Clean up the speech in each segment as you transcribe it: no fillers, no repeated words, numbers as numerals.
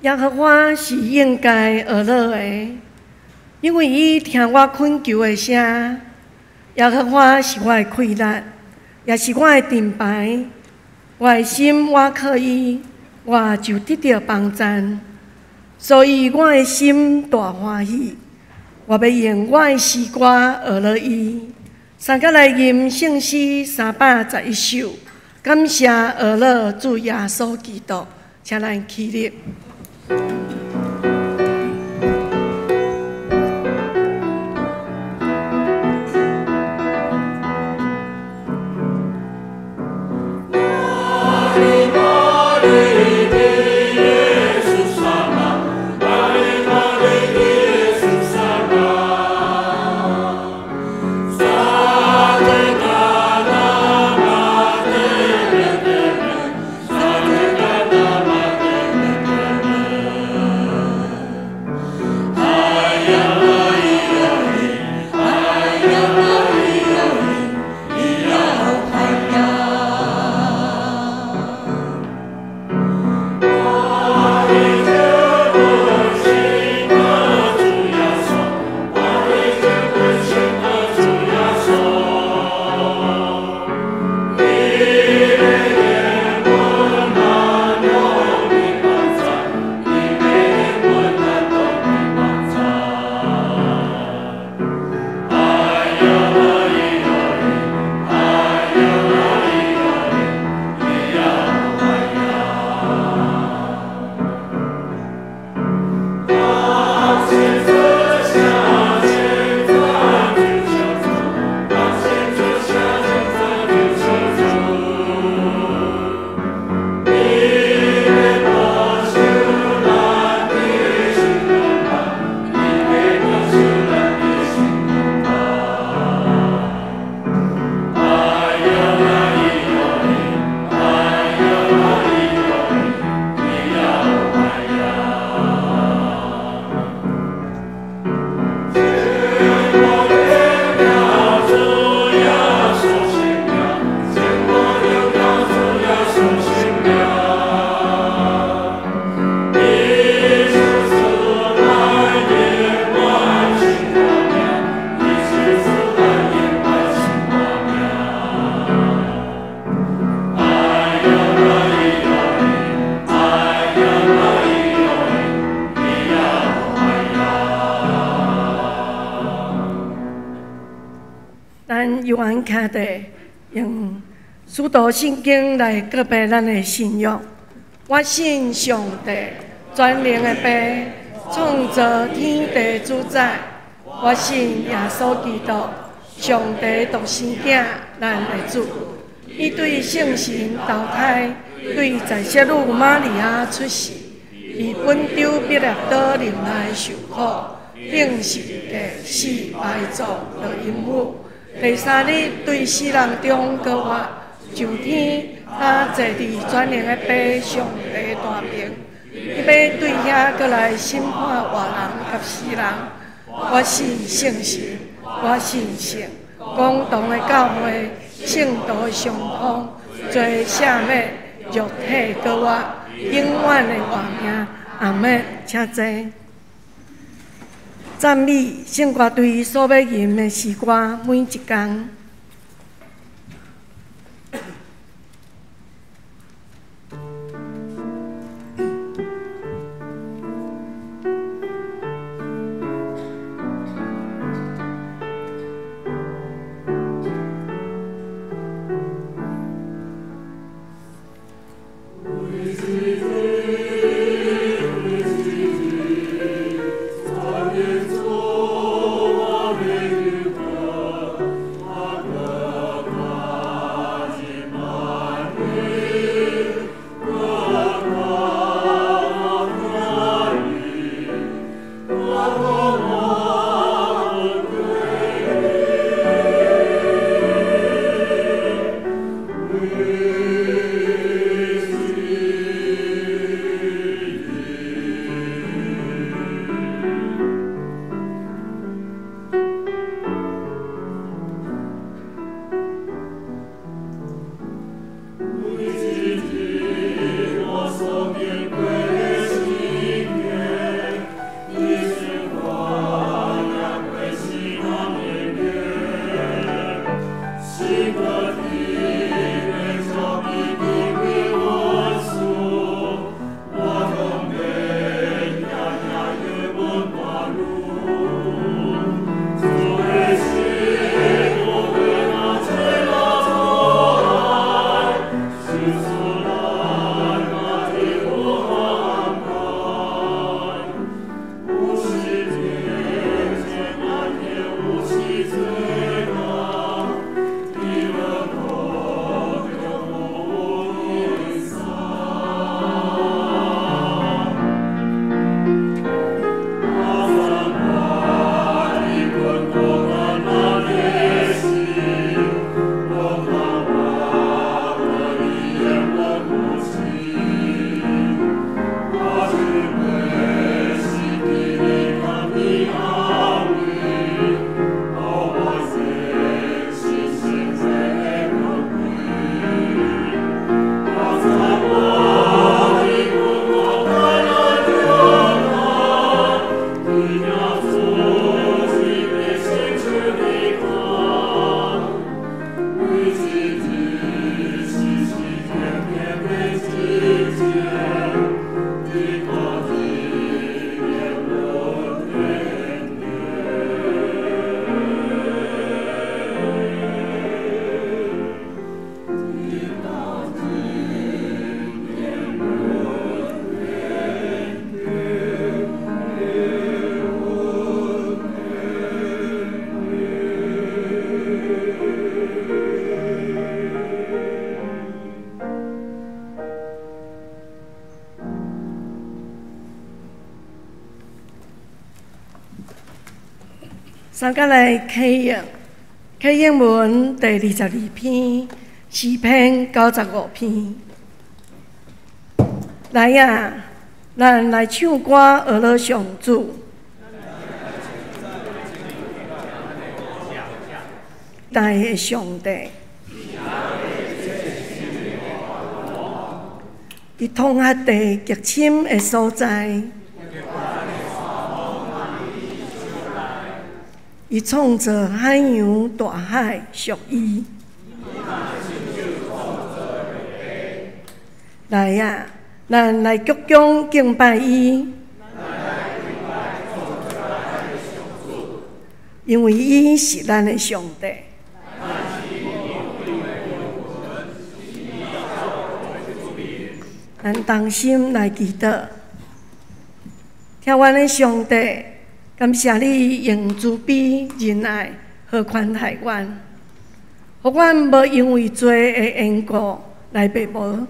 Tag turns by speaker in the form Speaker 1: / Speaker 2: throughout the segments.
Speaker 1: 耶和华是应该而乐的，因为伊听我恳求的声。耶和华是我的快乐，也是我的盾牌。我的心倚靠伊，我就得到帮赞。所以我的心大欢喜，我要用我的诗歌而乐伊。三甲来吟圣诗311首，感谢而乐主耶稣基督，请咱起立。犹原徛地，用使徒圣经来告白咱的信仰。我信上帝，全能的父，创造天地主宰。我信耶稣基督，上帝独生子，咱的主。伊对圣神投胎，对在舍女玛利亚出世，以本州彼勒岛林来受苦，并是第死埋葬落阴府。第3日对死人中搁活，上天，他坐伫全能的父上帝大名，伊要对遐搁来审判活人甲死人。我信圣神，我信圣，公堂的教会，圣道上通，罪赦免，肉体搁活，永远的活命。阿们，请坐。赞美圣歌队所要吟的诗歌，每一天。
Speaker 2: 我
Speaker 1: 三甲来启应文第22篇，诗篇95篇。来呀，咱来唱歌学了上主。大的上帝，伫通合地极深的所在。伊创造海洋大海属伊。来呀，咱来鞠躬敬拜伊，因为伊是咱的上帝。咱同心来祈祷，天阮的上帝。感谢你用慈悲仁爱和宽待阮，互阮无因为罪的缘故来被无。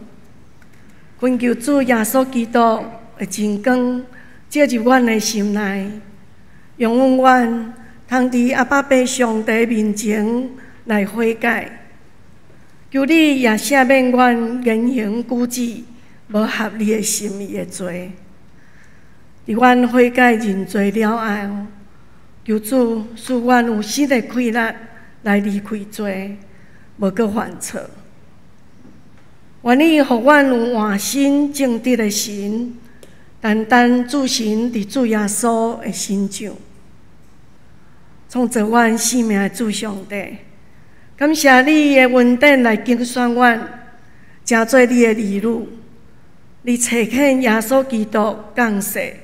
Speaker 1: 恳求主耶稣基督的真光照入阮的心内，容阮通伫阿爸爸上帝面前来悔改。求你也赦免阮言行举止无合你的心意的罪。伫阮悔改认罪了后，求主使阮有新的气力来离开罪，无搁犯错。愿你互阮有换心正直的心，单单注神伫主耶稣的身上，创造阮生命的主上帝。感谢你的恩典来竞选阮，成做你的儿女。你差遣耶稣基督降世。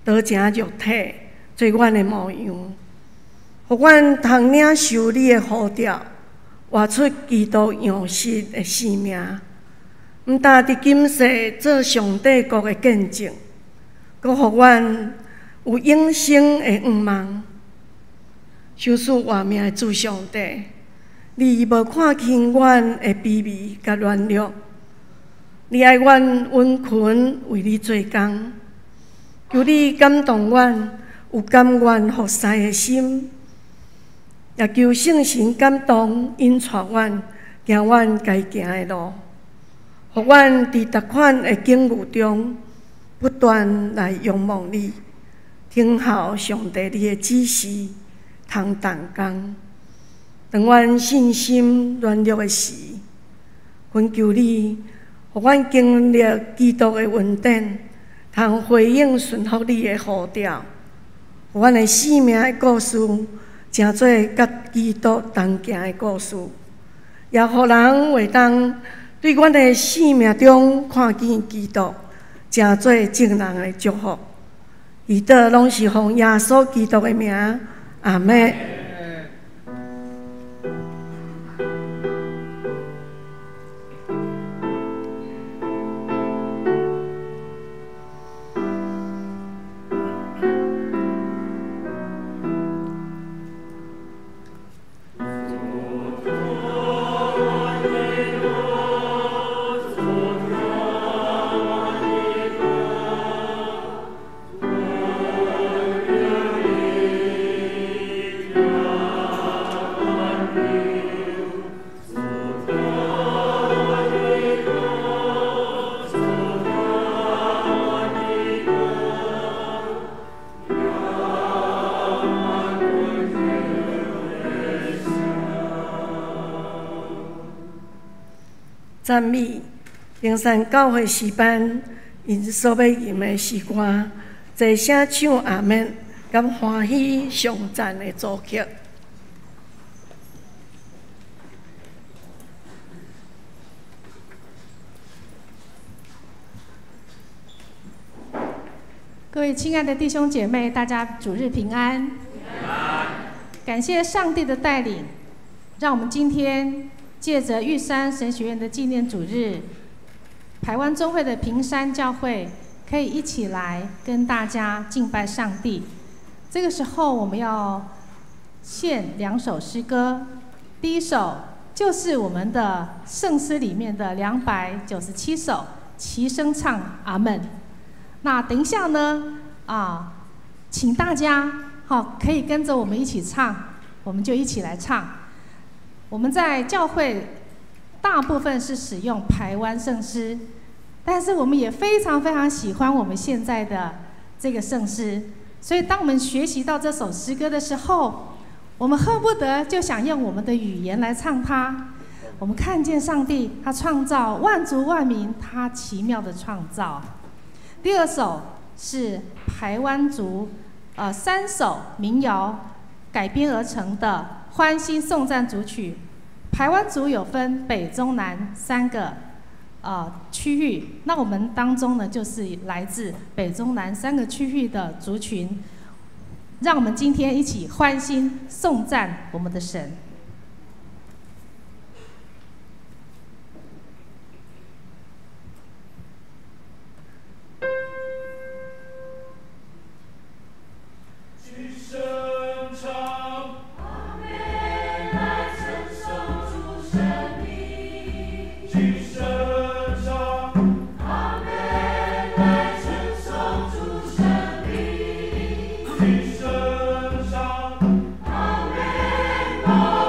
Speaker 1: 道成肉体，做阮的模样，互阮通领受你的呼召，活出基督样式的生命。毋但伫今世做上帝国的见证，阁互阮有永生的愿望。受赐活命的主上帝，你无看轻阮的卑微甲软弱，你爱阮温群为你做工。求你感动阮有甘愿服侍的心，也求圣神感动引带阮行阮该行的路，互阮伫逐款的境遇中不断来仰望你，听候上帝你的指示，通动工。当阮信心软弱的时，恳求你，互阮经历基督的恩典。通回应顺服你的呼召，互阮的生命的故事，成做甲基督同行的故事，也互人会当对阮的生命中看见基督，成做正人的祝福。祈祷拢是奉耶稣基督的名，阿门。赞美灵山教会诗班因所要吟的诗歌，齐声唱阿门，甲欢喜上赞的组曲。
Speaker 2: 各位亲爱的弟兄姐妹，大家主日平安。感谢上帝的带领，让我们今天借着玉山神学院的纪念主日，台湾中会的平山教会可以一起来跟大家敬拜上帝。这个时候我们要献2首诗歌，第一首就是我们的圣诗里面的297首，齐声唱阿们。那等一下呢，请大家可以跟着我们一起唱，我们就一起来唱。我们在教会大部分是使用排湾圣诗，但是我们也非常非常喜欢我们现在的这个圣诗，所以当我们学习到这首诗歌的时候，我们恨不得就想用我们的语言来唱它。我们看见上帝他创造万族万民，他奇妙的创造。第二首是排湾族3首民谣改编而成的欢欣颂赞组曲。排湾族有分北中南3个区域，那我们当中呢就是来自北中南3个区域的族群，让我们今天一起欢欣颂赞我们的神。
Speaker 3: Oh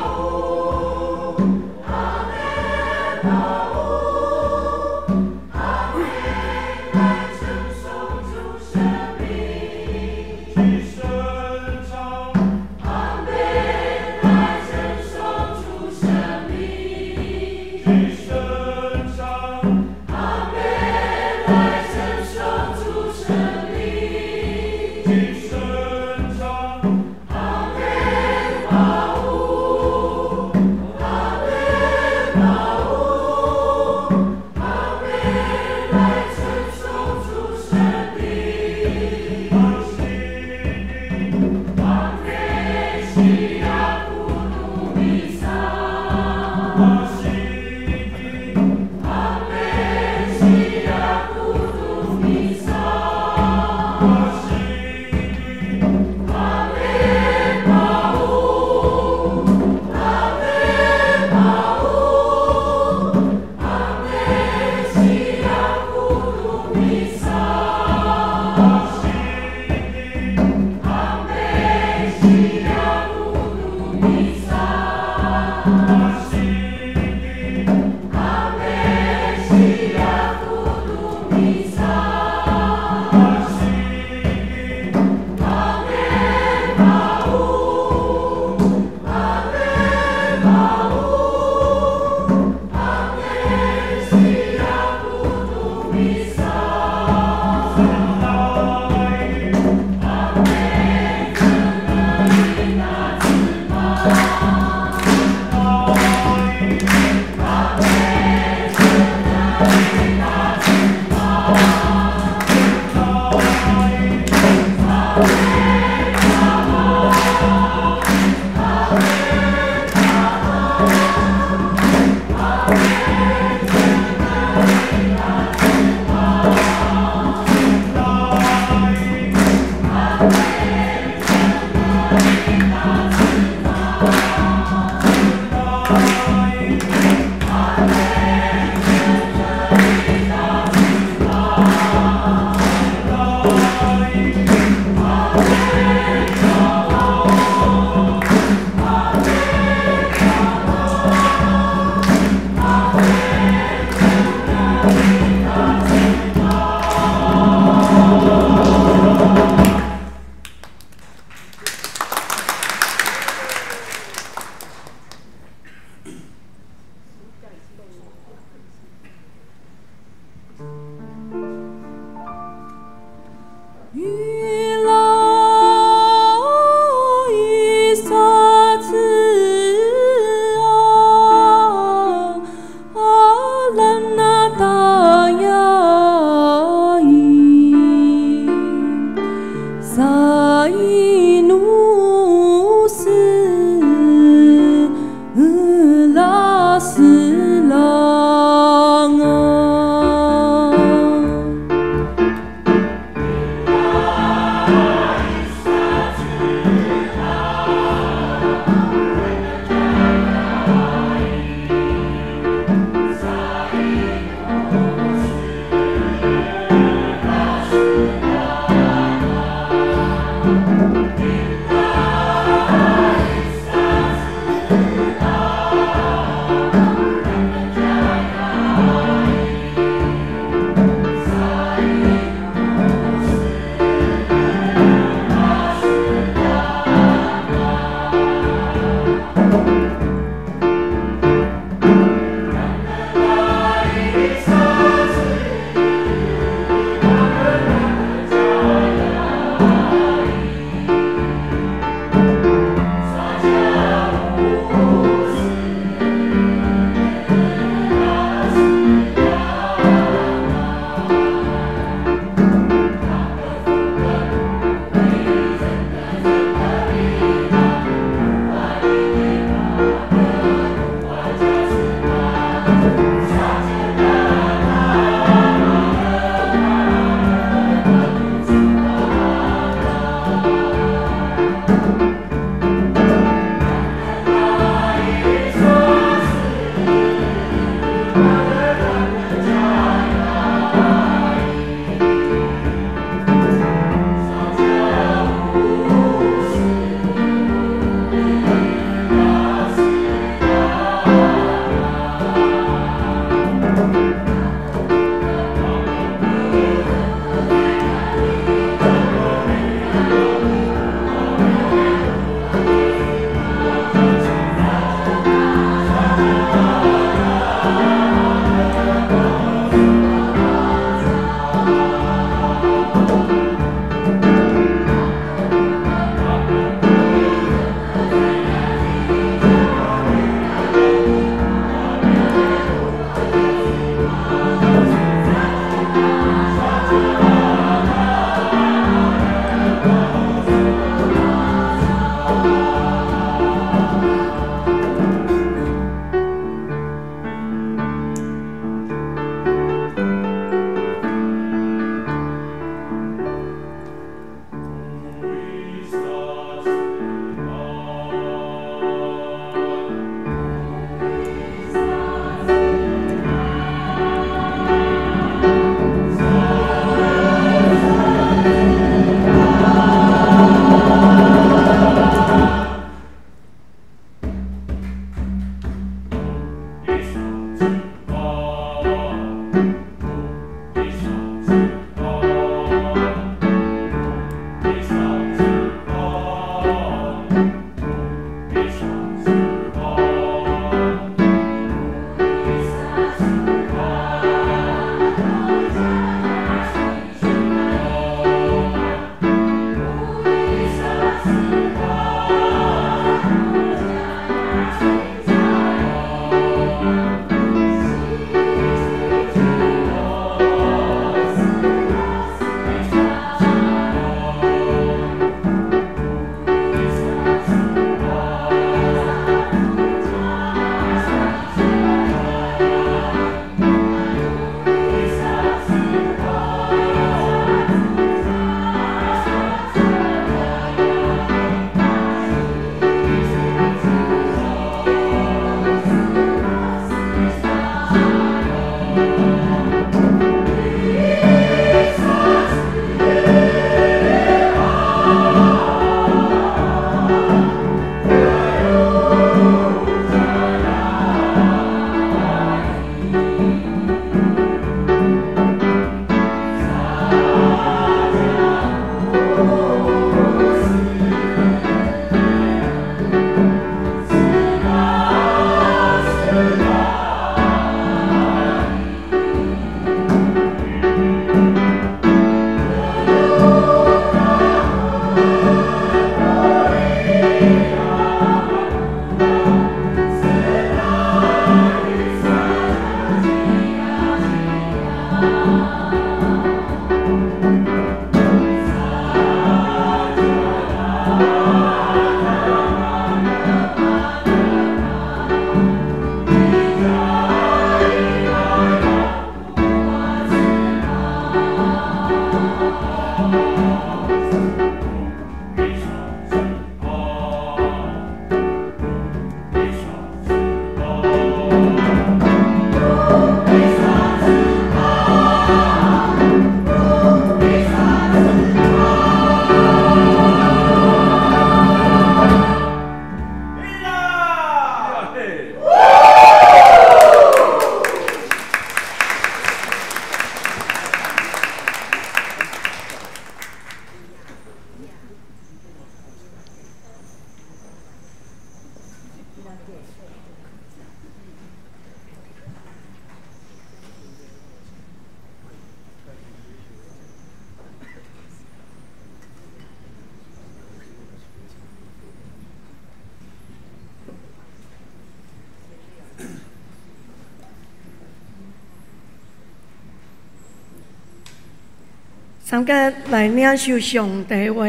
Speaker 1: 三甲来领受上帝话，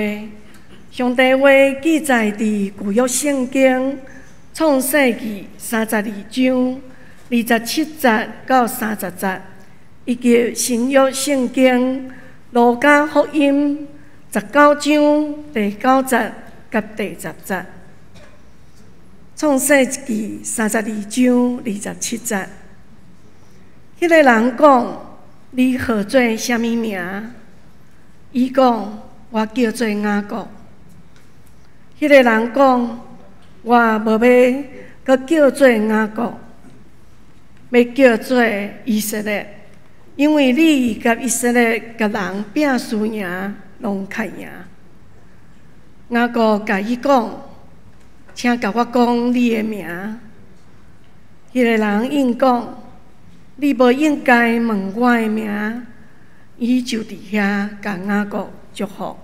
Speaker 1: 上帝话记载伫旧约圣经创世纪32章27节到30节，以及新约圣经路加福音19章第9节甲第10节。创世纪32章27节，迄个人讲：“你号做啥物名？”伊讲：“我叫做雅各。”迄个人讲：“我无要搁叫做雅各，要叫做以色列，因为你甲以色列甲人拼输赢，拢较赢。”雅各甲伊讲：“请甲我讲你的名。”迄个人应讲：“你无应该问我的名。”伊就伫遐甲雅各祝福，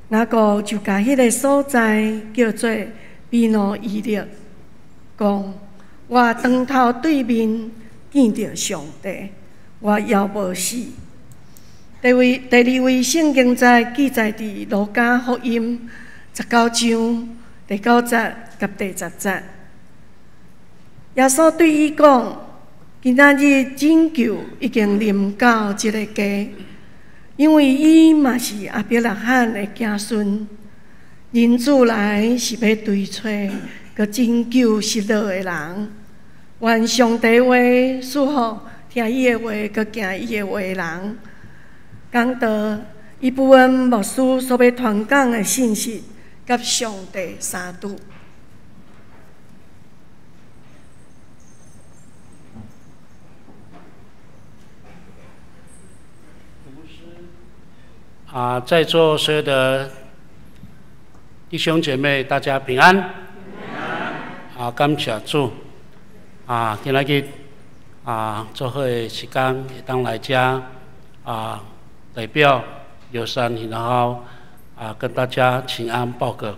Speaker 1: 雅各就甲迄个所在叫做比挪伊勒，讲：“我当头对面见着上帝，我犹无死。”第二位圣经在记载伫路加福音19章第9节甲第10节。耶稣对伊讲：“今仔日拯救已经临到这个家，因为伊嘛是亚伯拉罕的子孙。人子来是要追找佮拯救失落的人。愿上帝话赐福听伊的话佮行伊的话的人。讲到伊部分牧师所要传讲的信息，甲上帝相拄。
Speaker 3: 在座所有的弟兄姐妹，大家平安。感谢主。今仔日做好的时间，会当来遮代表游山，然后跟大家请安报告。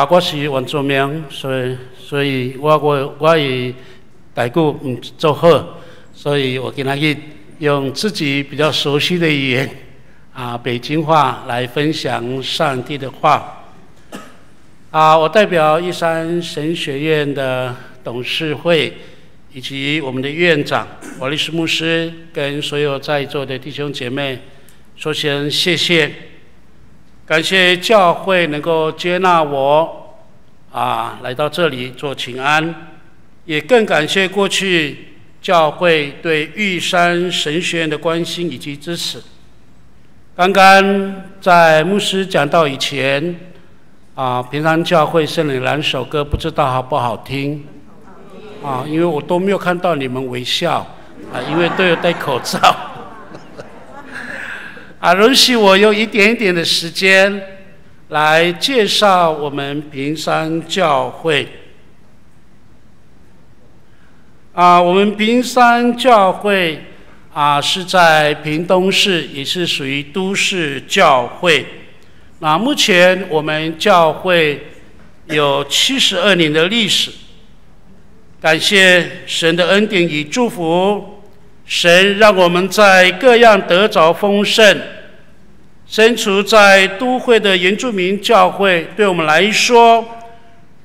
Speaker 3: 我是原住民，所以我以台语唔做好，所以我今仔日用自己比较熟悉的语言。北京话来分享上帝的话。我代表玉山神学院的董事会以及我们的院长瓦利斯牧师，跟所有在座的弟兄姐妹说声谢谢，感谢教会能够接纳我来到这里做请安，也更感谢过去教会对玉山神学院的关心以及支持。刚刚在牧师讲到以前，平常教会圣灵蓝首歌不知道好不好听，因为我都没有看到你们微笑，因为都有戴口罩。容许我用一点一点的时间来介绍我们平山教会。我们平山教会是在屏东市，也是属于都市教会。目前我们教会有72年的历史，感谢神的恩典与祝福，神让我们在各样得着丰盛。身处在都会的原住民教会，对我们来说，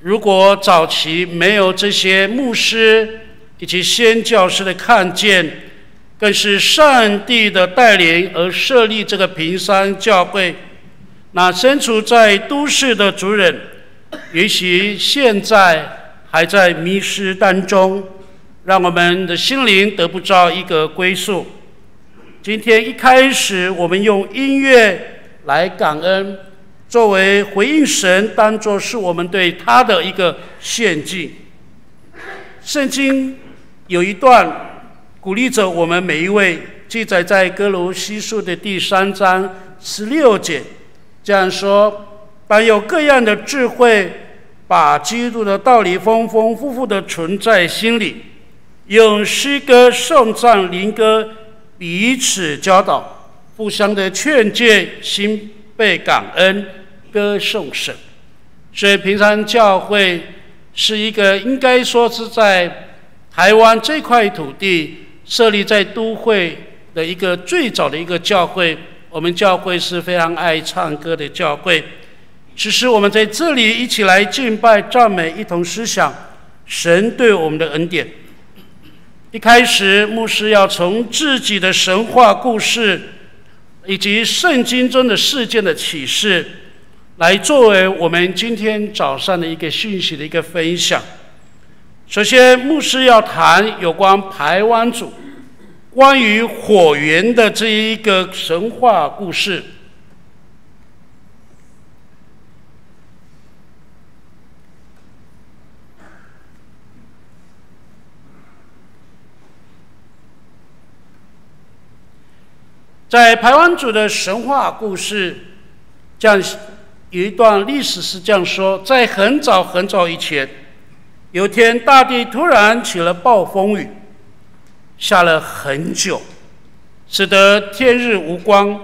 Speaker 3: 如果早期没有这些牧师以及宣教师的看见，更是上帝的带领而设立这个平山教会。那身处在都市的族人，也许现在还在迷失当中，让我们的心灵得不着一个归宿。今天一开始，我们用音乐来感恩，作为回应神，当作是我们对他的一个献祭。圣经有一段鼓励着我们每一位，记载在哥罗西书的第3章16节，这样说：凡有各样的智慧，把基督的道理丰丰富富的存在心里，用诗歌、颂赞、灵歌彼此教导，互相的劝诫，心被感恩，歌颂神。所以平山教会是一个应该说是在台湾这块土地设立在都会的一个最早的一个教会。我们教会是非常爱唱歌的教会，只是我们在这里一起来敬拜赞美，一同思想神对我们的恩典。一开始牧师要从自己的神话故事以及圣经中的事件的启示，来作为我们今天早上的一个讯息的一个分享。首先牧师要谈有关排湾族关于火源的这一个神话故事。在排湾族的神话故事，这样有一段历史是这样说：在很早很早以前，有天大地突然起了暴风雨，下了很久，使得天日无光，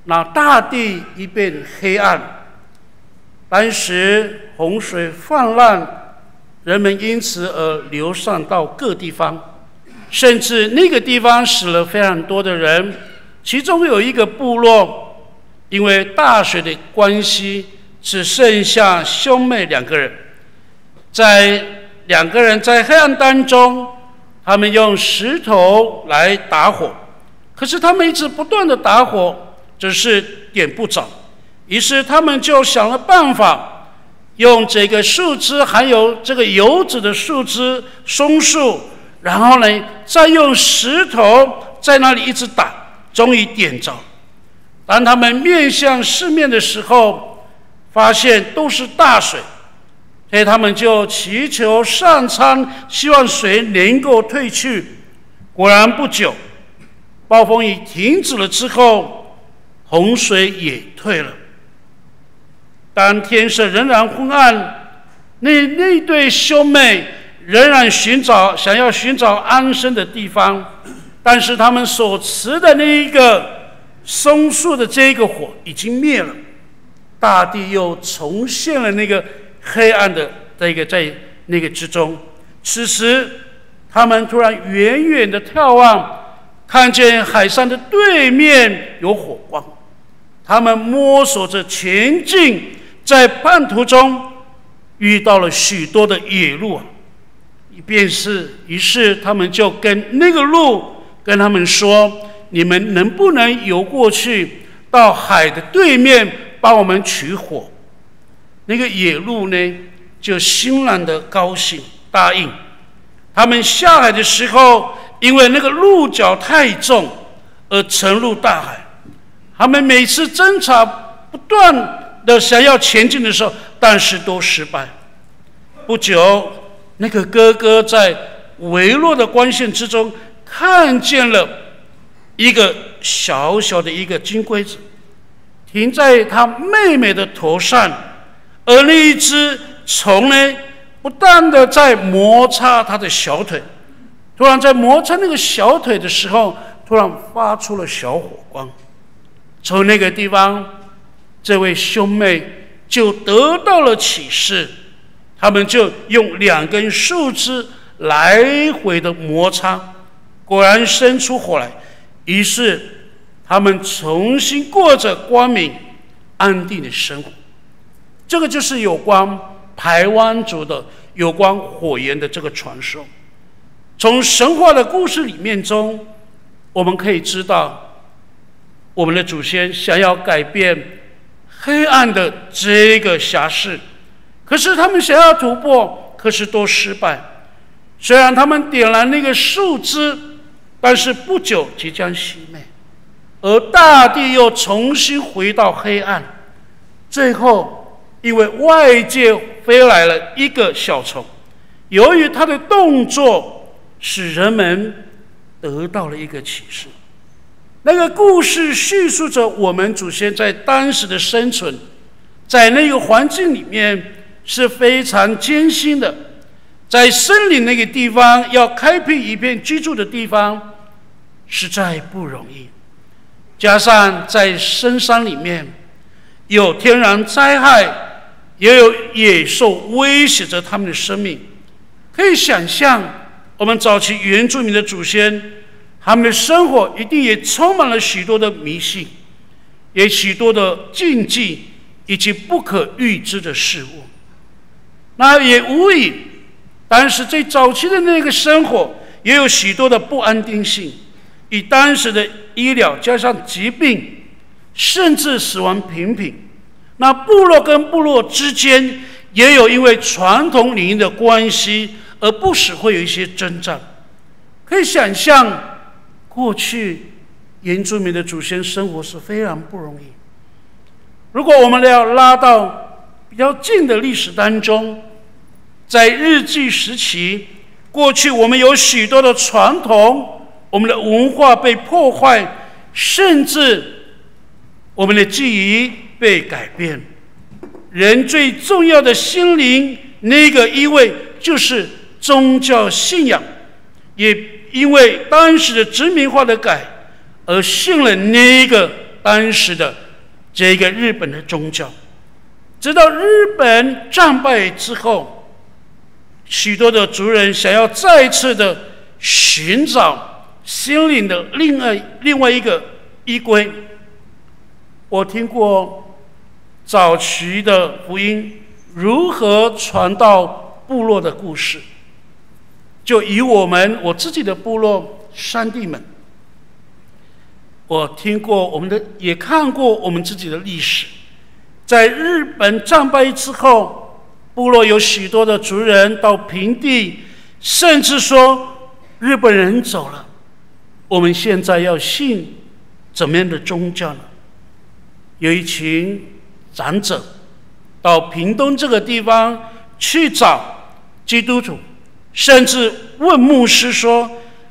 Speaker 3: 那大地一片黑暗。当时洪水泛滥，人们因此而流散到各地方，甚至那个地方死了非常多的人。其中有一个部落，因为大水的关系，只剩下兄妹2个人。在2个人在黑暗当中，他们用石头来打火，可是他们一直不断的打火，只是点不着。于是他们就想了办法，用这个树枝含有这个油脂的树枝松树，然后呢再用石头在那里一直打，终于点着。当他们面向四面的时候，发现都是大水，所以他们就祈求上苍，希望水能够退去。果然不久，暴风雨停止了之后，洪水也退了。当天色仍然昏暗，那对兄妹仍然想要寻找安身的地方，但是他们所持的那一个松树的这个火已经灭了，大地又重现了那个黑暗的这个在那个之中。此时他们突然远远的眺望，看见海上的对面有火光，他们摸索着前进，在半途中遇到了许多的野鹿于是他们就跟那个鹿跟他们说，你们能不能游过去到海的对面帮我们取火？那个野鹿呢就欣然的高兴答应。他们下海的时候，因为那个鹿角太重而沉入大海。他们每次挣扎不断的想要前进的时候，但是都失败。不久，那个哥哥在微弱的光线之中看见了一个小小的一个金龟子停在他妹妹的头上，而那一只虫呢不断的在摩擦他的小腿，突然在摩擦那个小腿的时候，突然发出了小火光。从那个地方，这位兄妹就得到了启示，他们就用2根树枝来回的摩擦，果然生出火来。于是他们重新过着光明安定的生活。这个就是有关排湾族的有关火焰的这个传说。从神话的故事里面中，我们可以知道，我们的祖先想要改变黑暗的这个辖市，可是他们想要突破，可是都失败。虽然他们点燃那个树枝，但是不久即将熄灭，而大地又重新回到黑暗。最后因为外界飞来了一个小虫，由于它的动作使人们得到了一个启示。那个故事叙述着我们祖先在当时的生存，在那个环境里面是非常艰辛的。在森林那个地方要开辟一片居住的地方实在不容易，加上在深山里面有天然灾害，也有野兽威胁着他们的生命。可以想象我们早期原住民的祖先，他们的生活一定也充满了许多的迷信，也许多的禁忌以及不可预知的事物。那也无疑当时最早期的那个生活也有许多的不安定性，以当时的医疗加上疾病，甚至死亡频频。那部落跟部落之间也有因为传统领域的关系而不时会有一些征战。可以想象过去原住民的祖先生活是非常不容易。如果我们要拉到比较近的历史当中，在日据时期，过去我们有许多的传统，我们的文化被破坏，甚至我们的记忆被改变。人最重要的心灵那个依偎就是宗教信仰，也因为当时的殖民化的改而信了那个当时的这个日本的宗教。直到日本战败之后，许多的族人想要再次的寻找心灵的另外一个依归。我听过早期的福音如何传到部落的故事，就以我自己的部落山地们，我听过也看过我们自己的历史，在日本战败之后，部落有许多的族人到平地，甚至说日本人走了，我们现在要信怎么样的宗教呢？有一群长者到屏东这个地方去找基督徒，甚至问牧师说，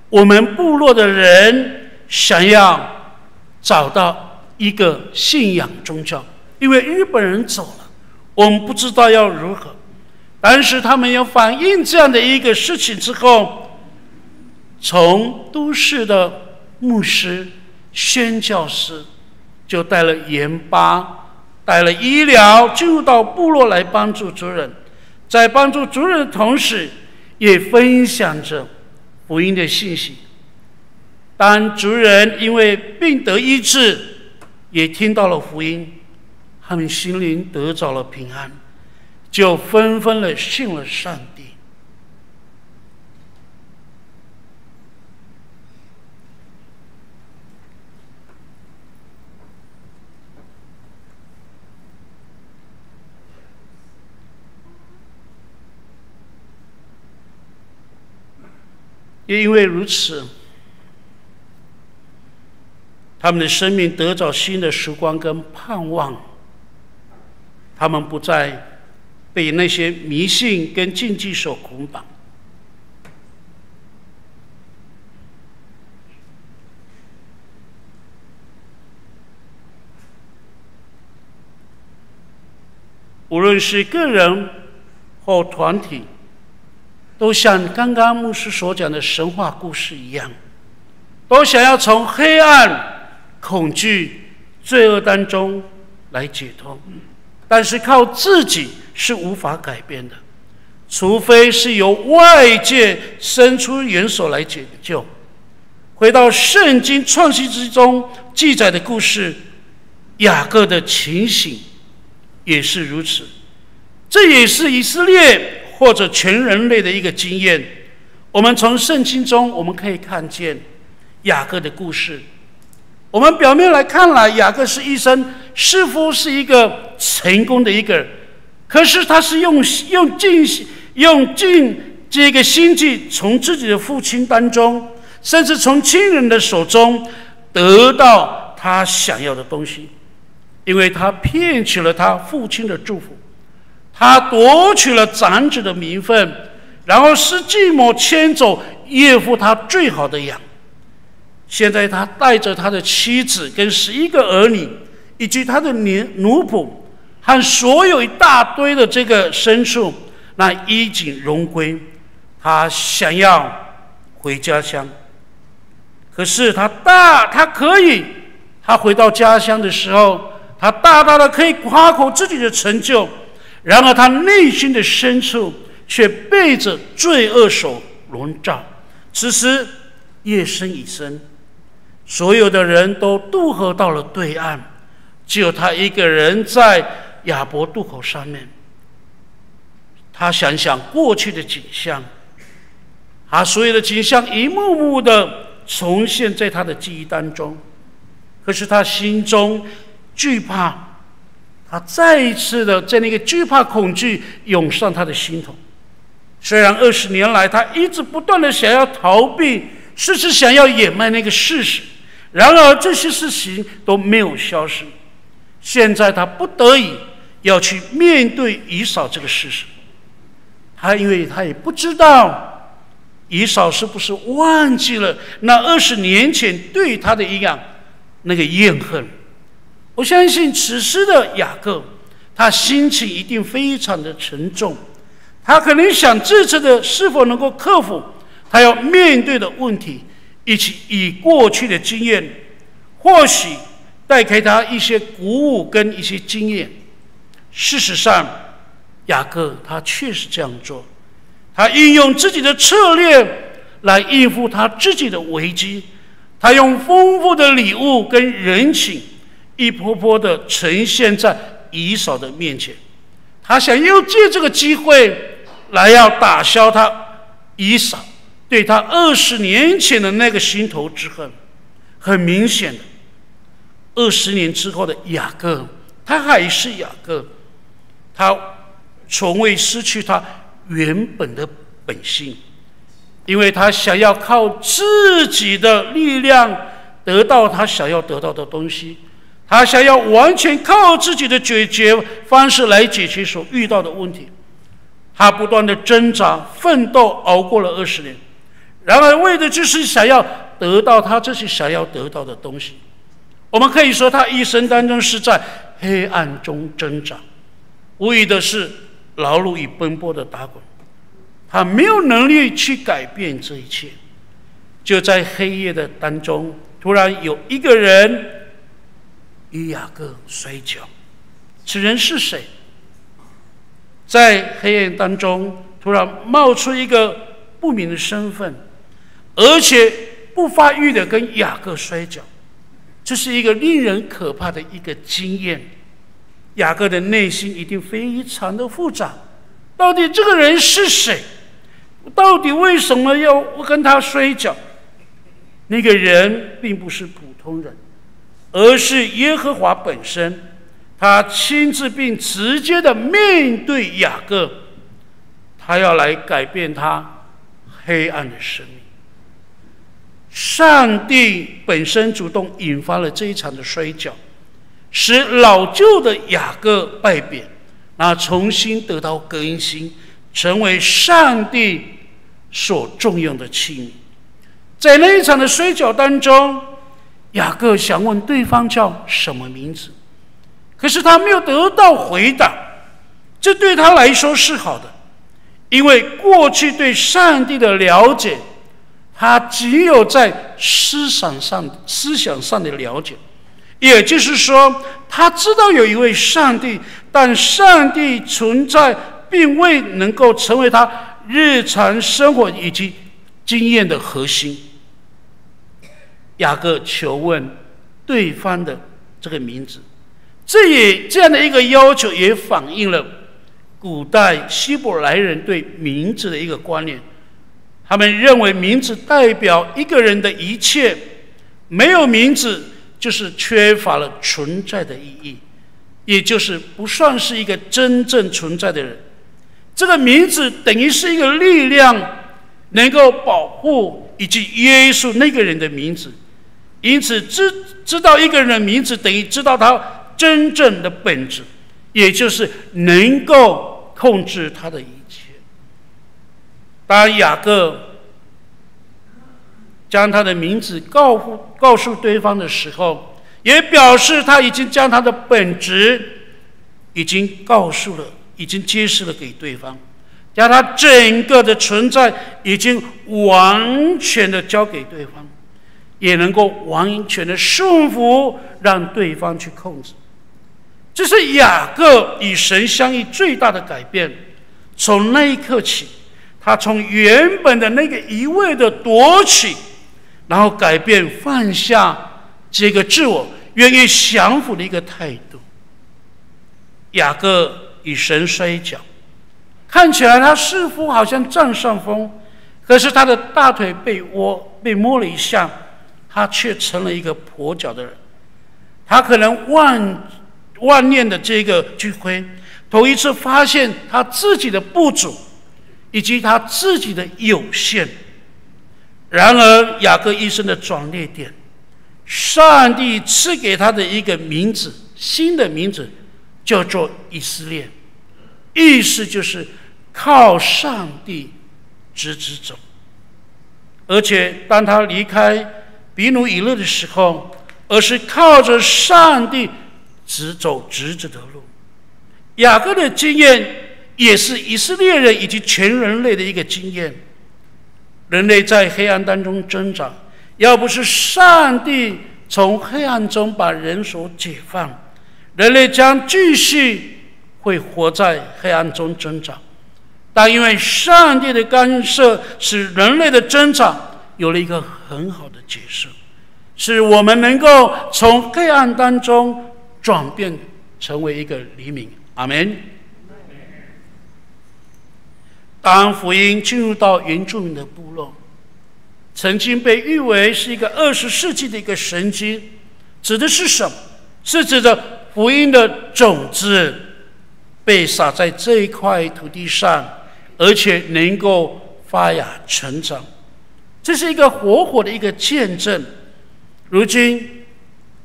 Speaker 3: 我们部落的人想要找到一个信仰宗教，因为日本人走了，我们不知道要如何。但是他们要反映这样的一个事情之后，从都市的牧师、宣教师就带了盐巴，带了医疗，进入到部落来帮助族人。在帮助族人的同时，也分享着福音的信息。当族人因为病得医治，也听到了福音，他们心灵得着了平安，就纷纷的信了上帝。也因为如此，他们的生命得着新的曙光跟盼望，他们不再被那些迷信跟禁忌所捆绑。无论是个人或团体，都像刚刚牧师所讲的神话故事一样，都想要从黑暗、恐惧、罪恶当中来解脱，但是靠自己是无法改变的，除非是由外界伸出援手来解救。回到圣经创世之中记载的故事，雅各的情形也是如此，这也是以色列或者全人类的一个经验。我们从圣经中我们可以看见雅各的故事。我们表面来看来，雅各是一生似乎是一个成功的一个人，可是他是用尽这个心计，从自己的父亲当中，甚至从亲人的手中得到他想要的东西，因为他骗取了他父亲的祝福，他夺取了长子的名分，然后使继母牵走岳父他最好的羊。现在他带着他的妻子跟11个儿女，以及他的奴仆和所有一大堆的这个牲畜，那衣锦荣归，他想要回家乡。可是他回到家乡的时候，他大大的可以夸口自己的成就，然而他内心的深处却被着罪恶所笼罩。此时夜深已深，所有的人都渡河到了对岸，只有他一个人在雅博渡口上面。他想想过去的景象，他所有的景象一幕幕的重现在他的记忆当中，可是他心中惧怕，他再一次的在那个惧怕恐惧涌上他的心头。虽然20年来他一直不断的想要逃避，甚至想要掩埋那个事实，然而这些事情都没有消失。现在他不得已要去面对以扫这个事实，因为他也不知道以扫是不是忘记了那20年前对他的那个怨恨。我相信此时的雅各，他心情一定非常的沉重，他可能想这次的是否能够克服他要面对的问题，以过去的经验，或许带给他一些鼓舞跟一些经验。事实上，雅各他确实这样做，他运用自己的策略来应付他自己的危机，他用丰富的礼物跟人情一波波的呈现在以扫的面前，他想要借这个机会来要打消他以扫对他20年前的那个心头之恨。很明显的，20年之后的雅各他还是雅各，他从未失去他原本的本性，因为他想要靠自己的力量得到他想要得到的东西，他想要完全靠自己的解决方式来解决所遇到的问题。他不断的挣扎奋斗，熬过了20年，然而为的就是想要得到他这些想要得到的东西。我们可以说他一生当中是在黑暗中挣扎，无疑的是劳碌与奔波的打滚，他没有能力去改变这一切。就在黑夜的当中，突然有一个人与雅各摔跤。此人是谁？在黑暗当中突然冒出一个不明的身份，而且不发育的跟雅各摔跤，这是一个令人可怕的一个经验。雅各的内心一定非常的复杂，到底这个人是谁？到底为什么要跟他摔跤？那个人并不是普通人，而是耶和华本身。他亲自并直接的面对雅各，他要来改变他黑暗的生命。上帝本身主动引发了这一场的摔跤，使老旧的雅各败扁，然后重新得到更新，成为上帝所重用的器皿。在那一场的摔跤当中，雅各想问对方叫什么名字，可是他没有得到回答，这对他来说是好的，因为过去对上帝的了解，他只有在思想上的了解，也就是说，他知道有一位上帝，但上帝存在并未能够成为他日常生活以及经验的核心。雅各求问对方的这个名字，这样的一个要求也反映了古代希伯来人对名字的一个观念。他们认为名字代表一个人的一切，没有名字就是缺乏了存在的意义，也就是不算是一个真正存在的人。这个名字等于是一个力量，能够保护以及约束那个人的名字。因此知道一个人的名字，等于知道他真正的本质，也就是能够控制他的一切。当雅各将他的名字告诉对方的时候，也表示他已经将他的本质已经揭示了给对方，将他整个的存在已经完全的交给对方，也能够完全的顺服，让对方去控制。这是雅各与神相遇最大的改变。从那一刻起，他从原本的那个一味的夺取，然后改变放下这个自我，愿意降服的一个态度。雅各与神摔跤，看起来他似乎好像占上风，可是他的大腿被摸了一下，他却成了一个跛脚的人。他可能万念的这个聚会，头一次发现他自己的不足，以及他自己的有限。然而雅各一生的转捩点，上帝赐给他的一个名字，新的名字叫做以色列，意思就是靠上帝直走。而且当他离开比努以勒的时候，而是靠着上帝直走直的路。雅各的经验也是以色列人以及全人类的一个经验。人类在黑暗当中挣扎，要不是上帝从黑暗中把人所解放，人类将继续会活在黑暗中挣扎。但因为上帝的干涉，使人类的挣扎有了一个很好的结束，使我们能够从黑暗当中转变成为一个黎明。阿们。当福音进入到原住民的部落，曾经被誉为是一个20世纪的一个神经，指的是什么？是指着福音的种子被撒在这一块土地上，而且能够发芽成长。这是一个活活的一个见证。如今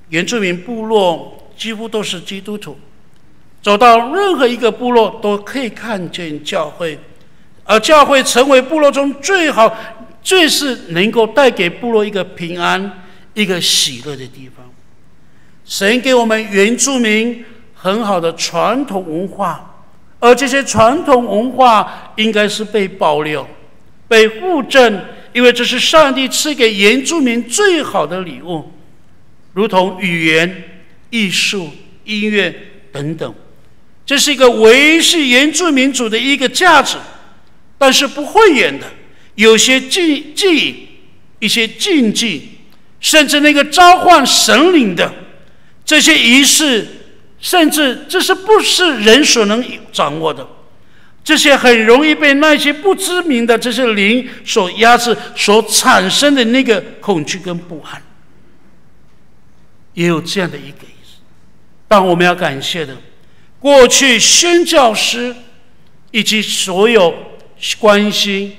Speaker 3: 原住民部落几乎都是基督徒，走到任何一个部落都可以看见教会，而教会成为部落中最是能够带给部落一个平安、一个喜乐的地方。神给我们原住民很好的传统文化，而这些传统文化应该是被保留、被护正，因为这是上帝赐给原住民最好的礼物，如同语言、艺术、音乐等等。这是一个维系原住民族的一个价值，但是不会演的，有些记忆、一些禁忌，甚至那个召唤神灵的这些仪式，甚至这是不是人所能掌握的，这些很容易被那些不知名的这些灵所压制，所产生的那个恐惧跟不安，也有这样的一个意思。但我们要感谢的，过去宣教师以及所有关心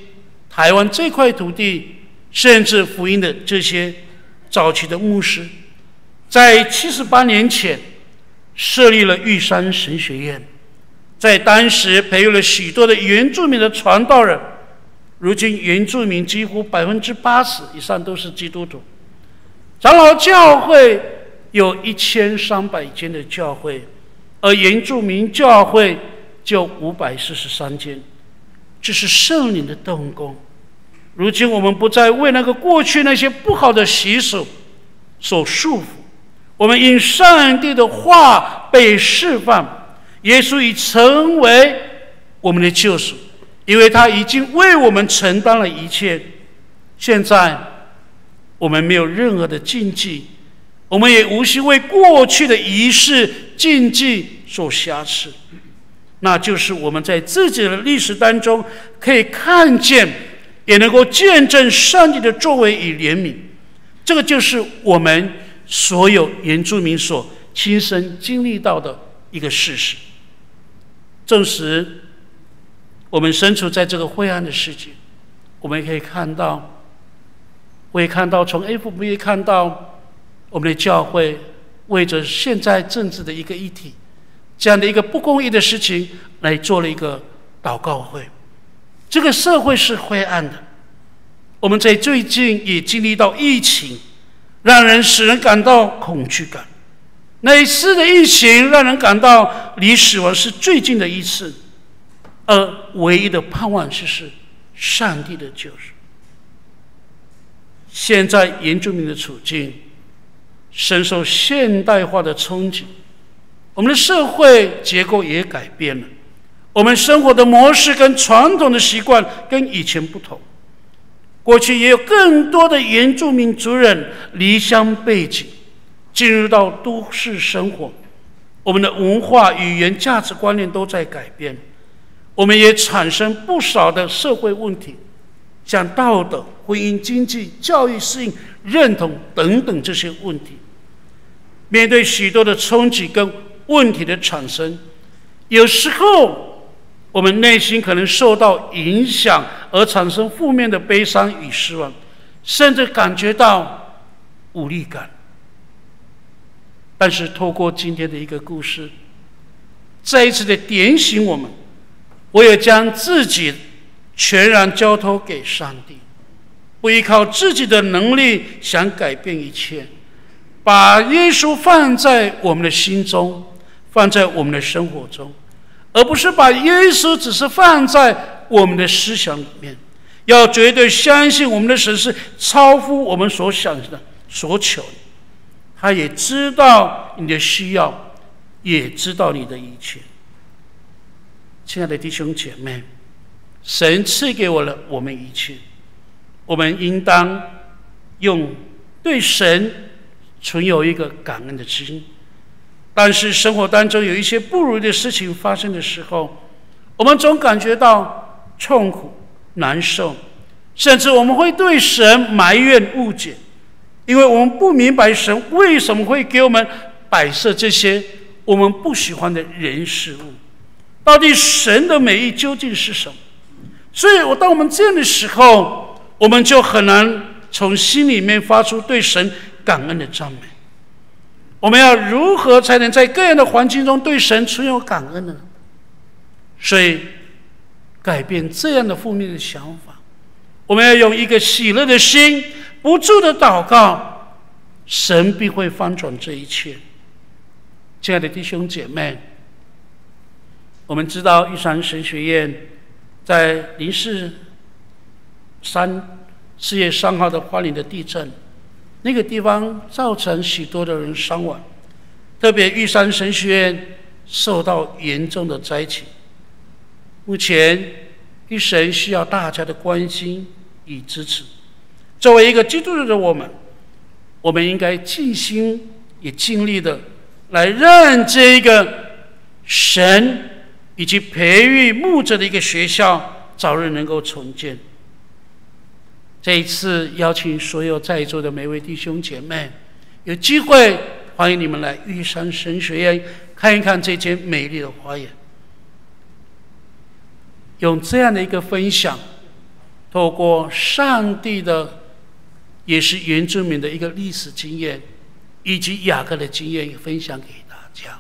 Speaker 3: 台湾这块土地甚至福音的这些早期的牧师，在78年前设立了玉山神学院，在当时培育了许多的原住民的传道人。如今原住民几乎80%以上都是基督徒，长老教会有1300间的教会，而原住民教会就543间。这是圣灵的动工。如今我们不再为那个过去那些不好的习俗所束缚，我们因上帝的话被释放，耶稣已成为我们的救赎，因为他已经为我们承担了一切。现在我们没有任何的禁忌，我们也无需为过去的仪式禁忌所瑕疵，那就是我们在自己的历史当中可以看见，也能够见证上帝的作为与怜悯。这个就是我们所有原住民所亲身经历到的一个事实。正是我们身处在这个灰暗的世界，我们可以看到，从 FB 看到我们的教会为着现在政治的一个议题，这样的一个不公义的事情来做了一个祷告会。这个社会是灰暗的，我们在最近也经历到疫情，使人感到恐惧感。那一次的疫情让人感到离死亡是最近的一次，而唯一的盼望是上帝的救赎。现在原住民的处境深受现代化的冲击，我们的社会结构也改变了，我们生活的模式跟传统的习惯跟以前不同。过去也有更多的原住民族人离乡背井，进入到都市生活，我们的文化、语言、价值观念都在改变，我们也产生不少的社会问题，像道德、婚姻、经济、教育、适应、认同等等这些问题。面对许多的冲击跟问题的产生，有时候我们内心可能受到影响，而产生负面的悲伤与失望，甚至感觉到无力感。但是透过今天的一个故事，再一次的点醒我们，我也将自己全然交托给上帝，不依靠自己的能力想改变一切，把耶稣放在我们的心中，放在我们的生活中，而不是把耶稣只是放在我们的思想里面。要绝对相信我们的神是超乎我们所想的、所求的，他也知道你的需要，也知道你的一切。亲爱的弟兄姐妹，神赐给我们一切，我们应当用对神存有一个感恩的心。但是生活当中有一些不如意的事情发生的时候，我们总感觉到痛苦、难受，甚至我们会对神埋怨、误解，因为我们不明白神为什么会给我们摆设这些我们不喜欢的人事物。到底神的美意究竟是什么？所以当我们这样的时候，我们就很难从心里面发出对神感恩的赞美。我们要如何才能在各样的环境中对神存有感恩呢？所以改变这样的负面的想法，我们要用一个喜乐的心不住的祷告，神必会翻转这一切。亲爱的弟兄姐妹，我们知道玉山神学院在04-4月3号的花莲的地震，那个地方造成许多的人伤亡，特别玉山神学院受到严重的灾情。目前玉神需要大家的关心与支持。作为一个基督徒的我们应该尽心也尽力的来让这个神以及培育牧者的一个学校早日能够重建。这一次邀请所有在座的每位弟兄姐妹，有机会欢迎你们来玉山神学院看一看这间美丽的花园。用这样的一个分享，透过上帝的也是原住民的一个历史经验，以及雅各的经验分享给大家。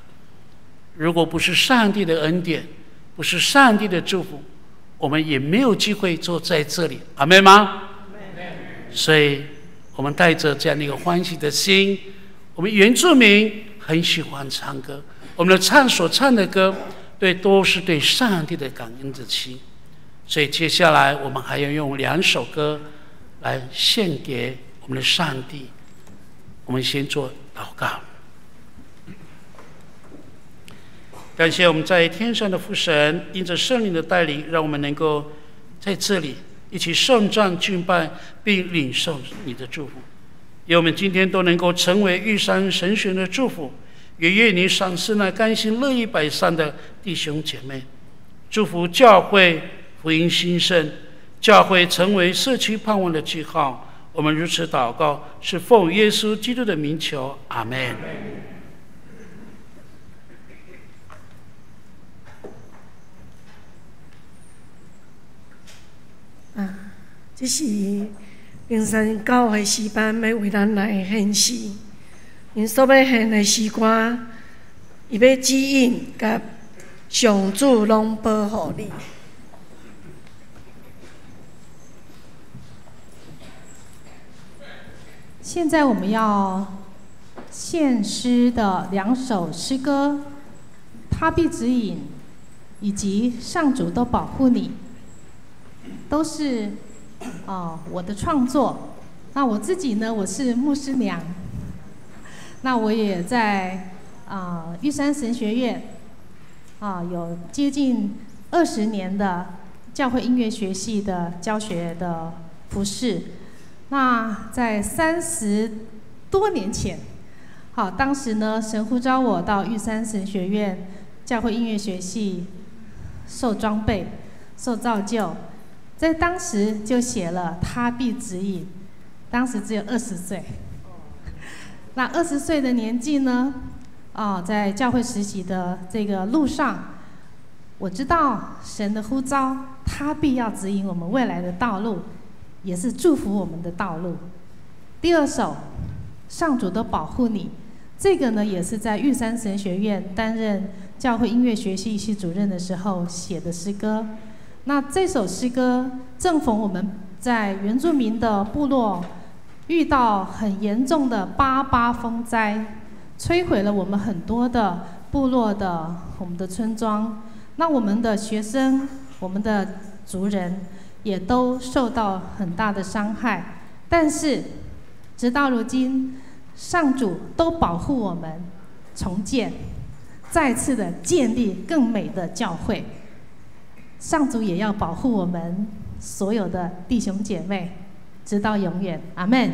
Speaker 3: 如果不是上帝的恩典，不是上帝的祝福，我们也没有机会坐在这里。阿们吗？所以我们带着这样的一个欢喜的心，我们原住民很喜欢唱歌，我们的所唱的歌都是对上帝的感恩之心。所以接下来我们还要用2首歌来献给我们的上帝。我们先做祷告。感谢我们在天上的父神，因着圣灵的带领，让我们能够在这里一起颂赞敬拜，并领受你的祝福。愿我们今天都能够成为玉山神学的祝福，也愿你赏赐那甘心乐意摆上的弟兄姐妹，祝福教会福音兴盛，教会成为社区盼望的记号。我们如此祷告，是奉耶稣基督的名求，阿们。
Speaker 1: 这是平山教会诗班要为咱来献诗，因所要献的诗歌，伊要指引甲上主拢保护你。
Speaker 2: 现在我们要献诗的2首诗歌，他必指引，以及上主都保护你，都是我的创作。那我自己呢，我是牧师娘，那我也在玉山神学院有接近20年的教会音乐学系的教学的服事。那在30多年前，当时呢，神呼召我到玉山神学院教会音乐学系受装备、受造就，在当时就写了《他必指引》，当时只有20岁。那20岁的年纪呢，在教会实习的这个路上，我知道神的呼召，他必要指引我们未来的道路，也是祝福我们的道路。第2首，上主都保护你，这个呢也是在玉山神学院担任教会音乐学系系主任的时候写的诗歌。那这首诗歌正逢我们在原住民的部落遇到很严重的88风灾，摧毁了我们很多的部落的我们的村庄，那我们的学生、我们的族人也都受到很大的伤害。但是直到如今，上主都保护我们重建，再次的建立更美的教会。上主也要保护我们所有的弟兄姐妹，直到永远。阿们。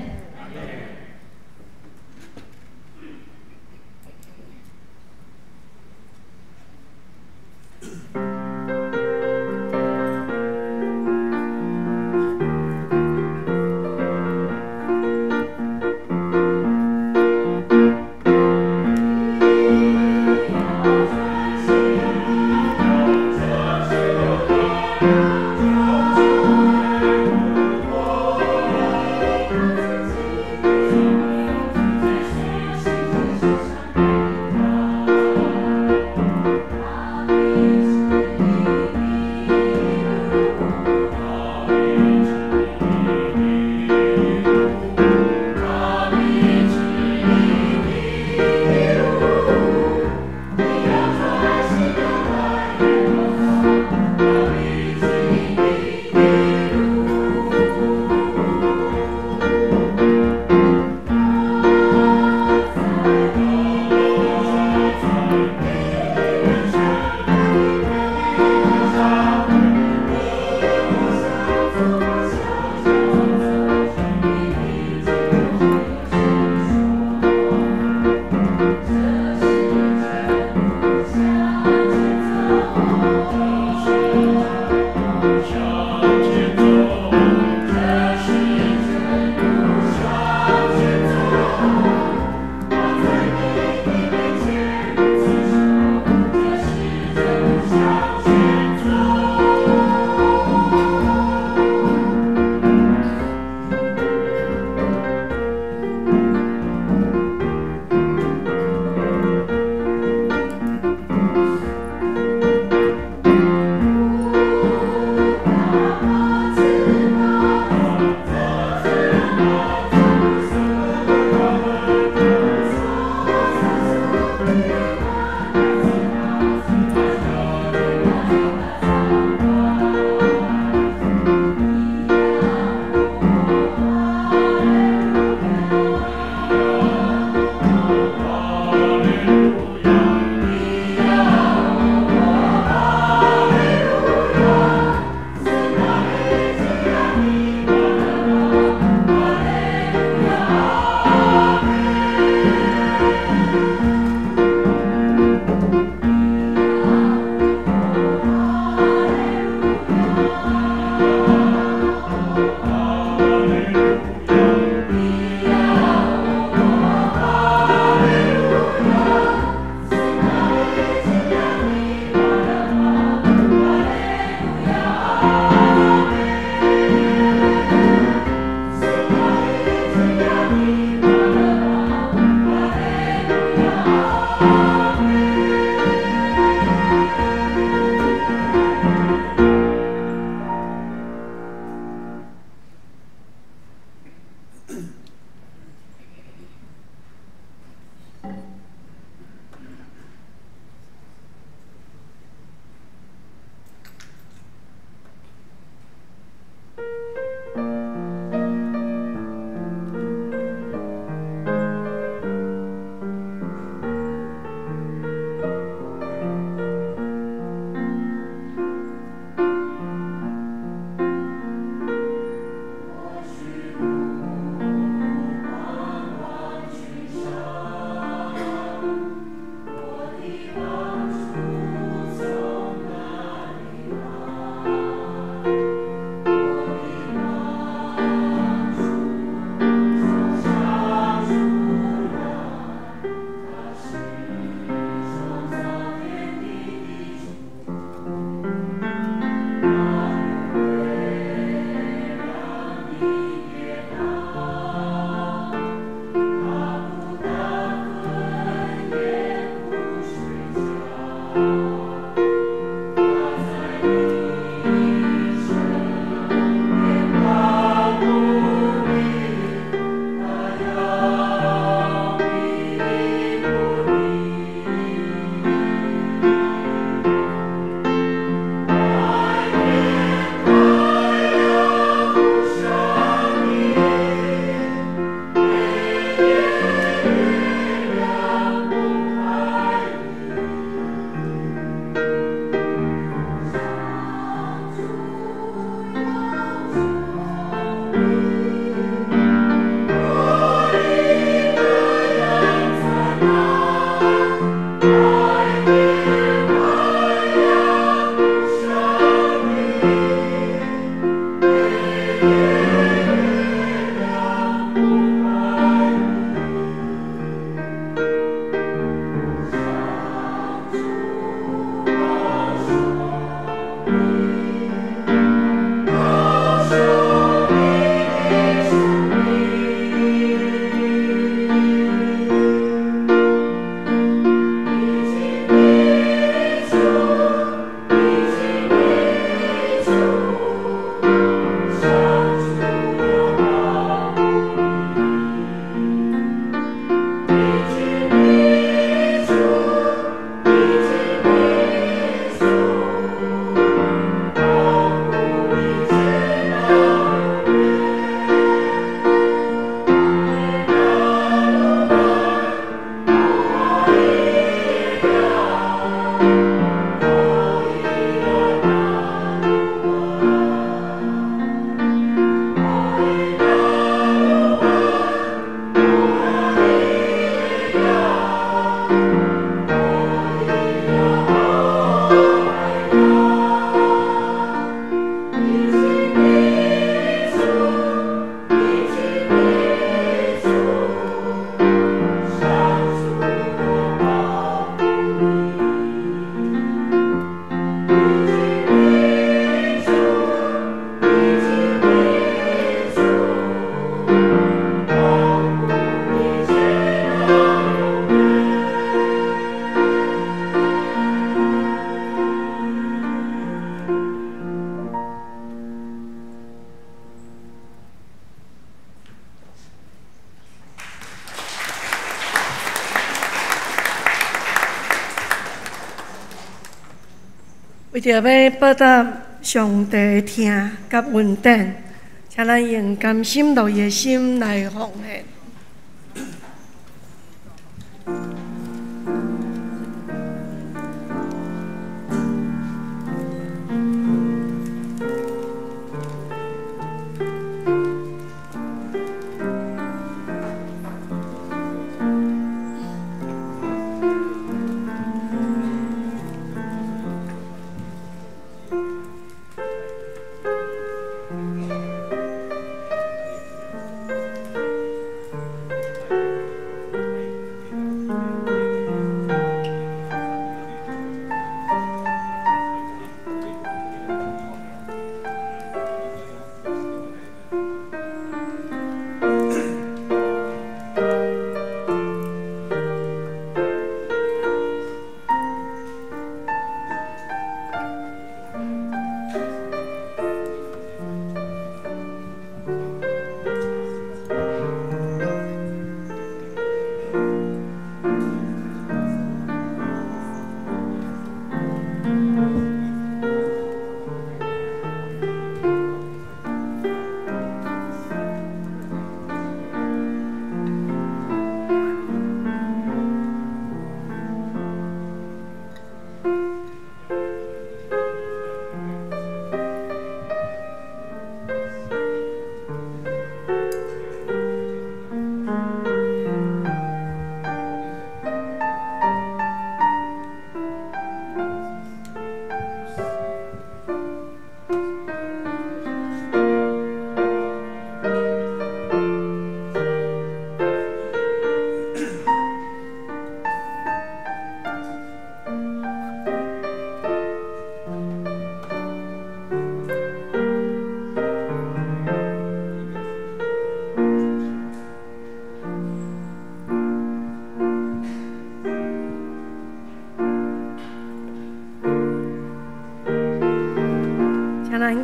Speaker 1: 为着要报答上帝听甲恩典，请咱用甘心乐意的心来奉献。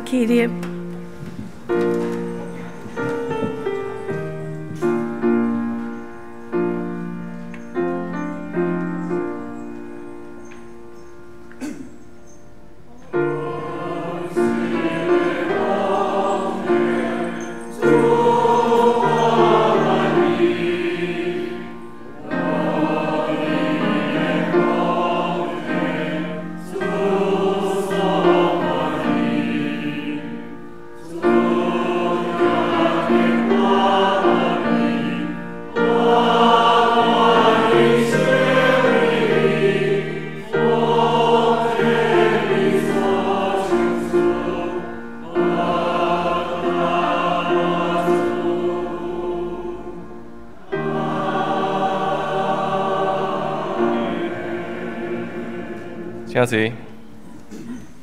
Speaker 1: 起立。
Speaker 4: 请坐。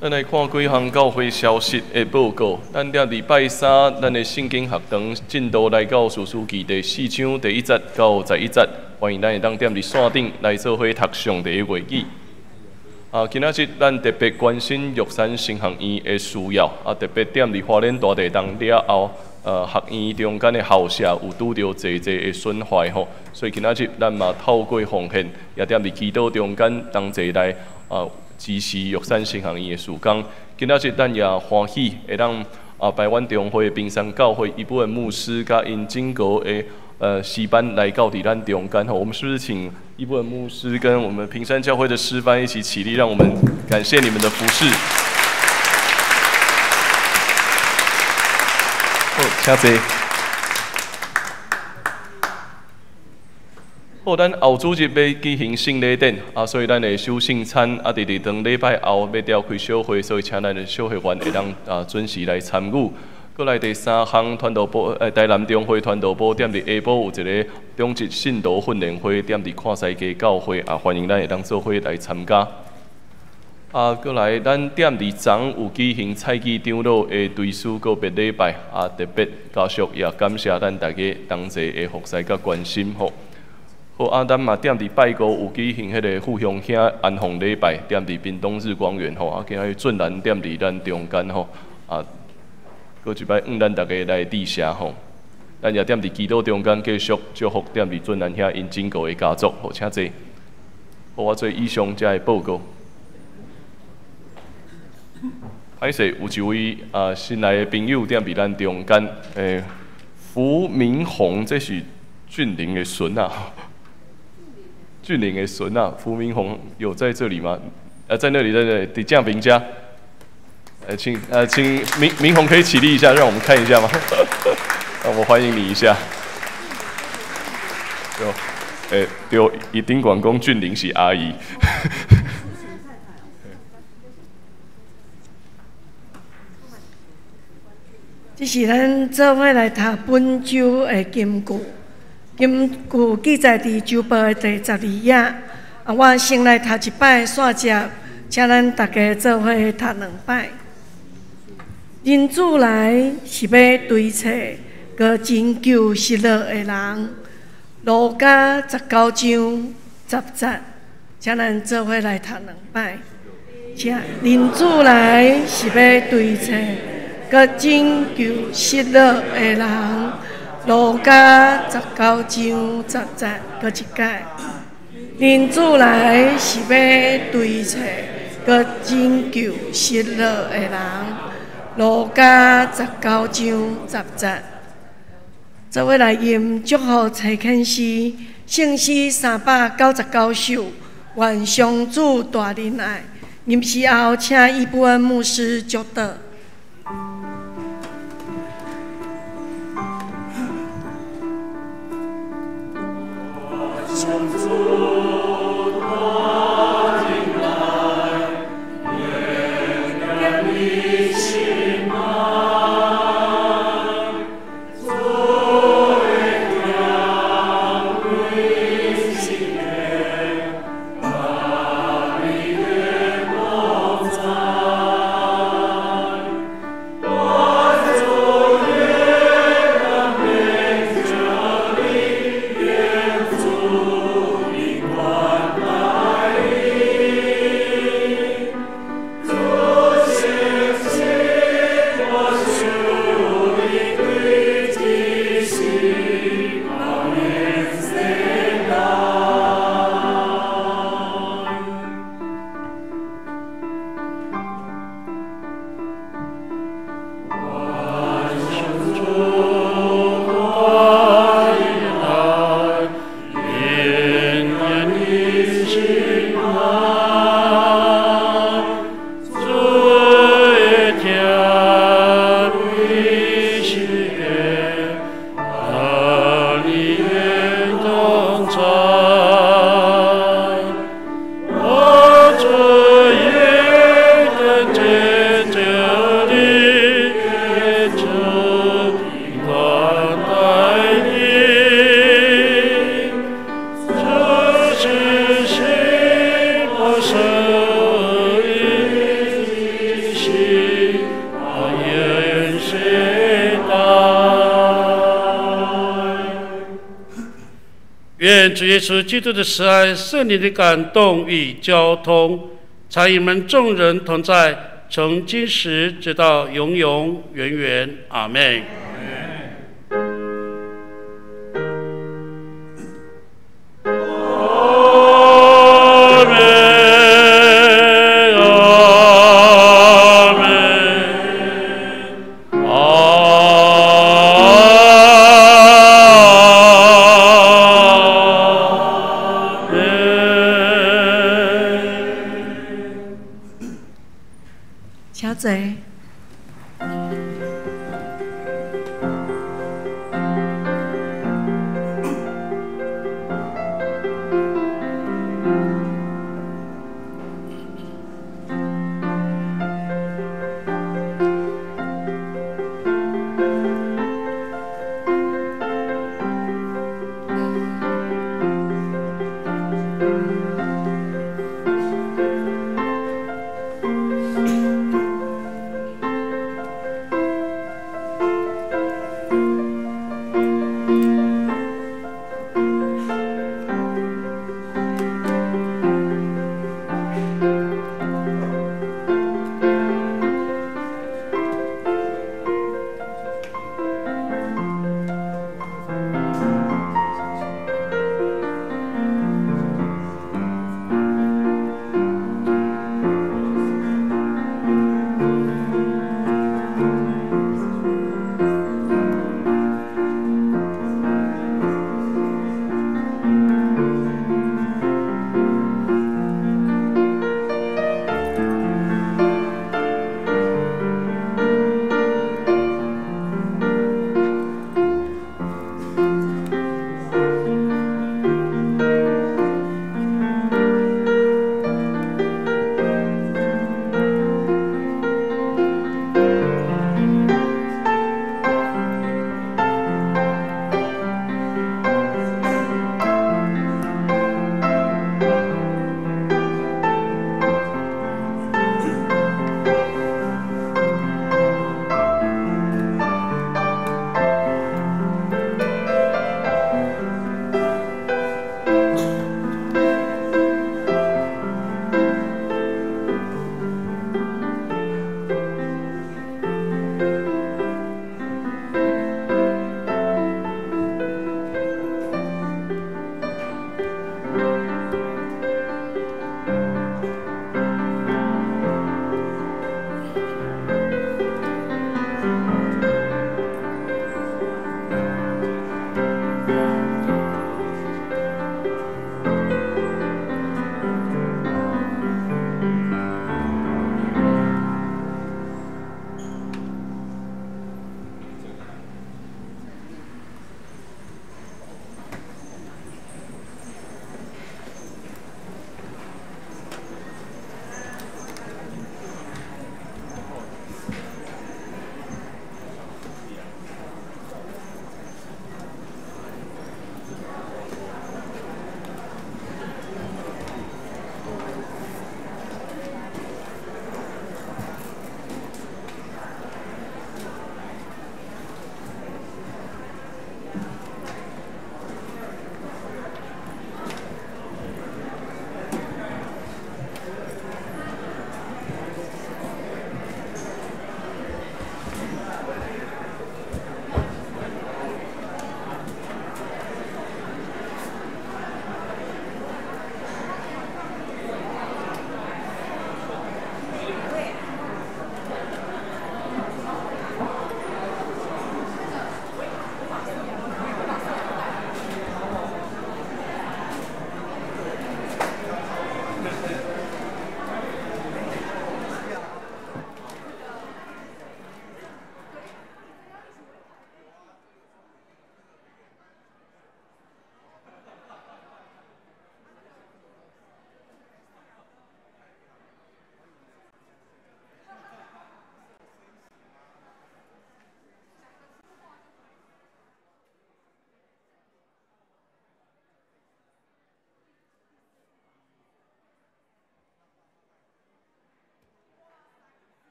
Speaker 4: 咱来看几项教会消息的报告。咱伫礼拜三，咱的圣经学堂进度来到士师记第4章第1节到11节，欢迎咱会当踮伫线顶来做伙读上帝的话语。今仔日咱特别关心玉山神学院的需要，特别踮伫花莲大地堂了后，学院中间的校舍有拄着侪的损坏吼，所以今仔日咱嘛透过奉献，也踮伫祈祷中间同齐来支持玉山神学院的事工。今仔日咱也欢喜会当台湾中会平山教会一部分牧师甲因整个的诗班来到伫咱中间吼，我们是不是请一部分牧师跟我们平山教会的诗班一起起立，让我们感谢你们的服侍。好，请坐。好，咱后主日要举行圣礼典，所以咱会收圣餐，伫2堂礼拜后要召开小会，所以请咱的小会员会当准时来参与。过来第3项传道部，台南中会传道部踮伫下晡有一个中职信徒训练会，踮伫看西街教会，欢迎咱会当做伙来参加。过来咱踮伫昨有举行菜市长老的追思告别礼拜，特别家属也感谢咱大家同齐的服侍甲关心吼。好，咱嘛踮伫拜五有举行迄个父兄兄安放礼拜，踮伫屏东日光园吼，今仔日俊然踮伫咱中间吼，过一摆咱大家来致谢吼，咱也踮伫祈祷中间继续祝福踮伫俊然兄因整个的家族，好，请坐。好，我做以上这个报告。歹势有一位新来的朋友踮伫咱中间，福明宏，这是俊霖的孙啊。俊霖的孙啊，福明宏有在这里吗？在那里，在那里，得降评家。请明宏可以起立一下，让我们看一下吗？让我欢迎你一下。对，一定管讲俊霖是阿姨。
Speaker 1: 这是咱做伙来读本周的金句，金句记载伫周报的第12页。我先来读一摆线接，请咱大家做伙读2摆。人子来是要追找个拯救失落的人。路加19章10节，请咱做伙来读2摆。人子来是要追找个拯救失落的人。路加19章10节，搁一解。人子来是要追找个拯救失落的人。路加19章10节。做伙来吟祝福蔡肯诗，圣诗399首，愿上主大仁爱。吟诗后，请伊布恩牧师祝祷。
Speaker 3: 愿主耶稣基督的慈爱、圣灵的感动与交通，常与你们众人同在，从今时直到永永远远。阿们。